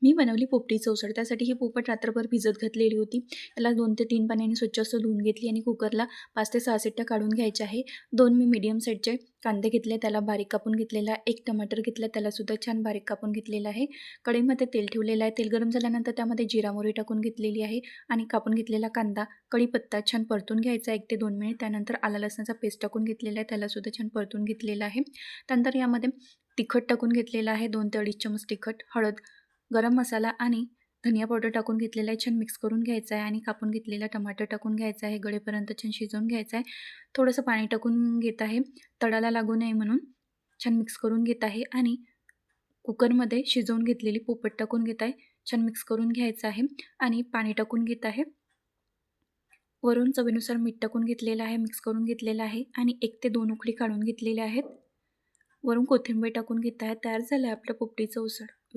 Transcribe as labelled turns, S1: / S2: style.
S1: मी बनवली पोपटीचं उसळ. त्यासाठी ही पोपट रात्रभर भिजत घातलेली होती. त्याला 2 ते 3 पाण्याने स्वच्छ असं धुवून घेतली आणि कुकरला 5 ते 6 शिट्ट्या काढून घ्यायच्या आहे. 2 मी मीडियम साईजचे कांदे घेतले, त्याला बारीक कापून घेतलेला. 1 टमाटर घेतला, त्यालासुद्धा छान बारीक कापून घेतलेला आहे. कढईमध्ये तेल ठेवलेलं आहे. तेल गरम झाल्यानंतर त्यामध्ये जिरा मोहरी टाकून घेतलेली आहे आणि कापून घेतलेला कांदा, कढीपत्ता छान परतून घ्यायचा 1 ते 2 मिनिट. त्यानंतर आलं लसणाचा पेस्ट टाकून घेतलेला आहे, त्यालासुद्धा छान परतून घेतलेलं आहे. त्यानंतर यामध्ये तिखट टाकून घेतलेलं आहे, 2 ते 2.5 चमच तिखट, हळद, गरम मसाला आणि धनिया पावडर टाकून घेतलेला आहे. छान मिक्स करून घ्यायचं आहे आणि कापून घेतलेला टमाटर टाकून घ्यायचा आहे. गळेपर्यंत छान शिजवून घ्यायचं आहे. थोडंसं पाणी टाकून घेत आहे, तळाला लागू नये म्हणून. छान मिक्स करून घेत आहे आणि कुकरमध्ये शिजवून घेतलेली पोपट टाकून घेत आहे. छान मिक्स करून घ्यायचं आहे आणि पाणी टाकून घेत आहे. वरून चवीनुसार मीठ टाकून घेतलेलं आहे, मिक्स करून घेतलेलं आहे आणि 1 ते 2 उकळी काढून घेतलेल्या आहेत. वरून कोथिंबीर टाकून घेत आहे. तयार झालं आहे आपलं पोपटीचं उसळ.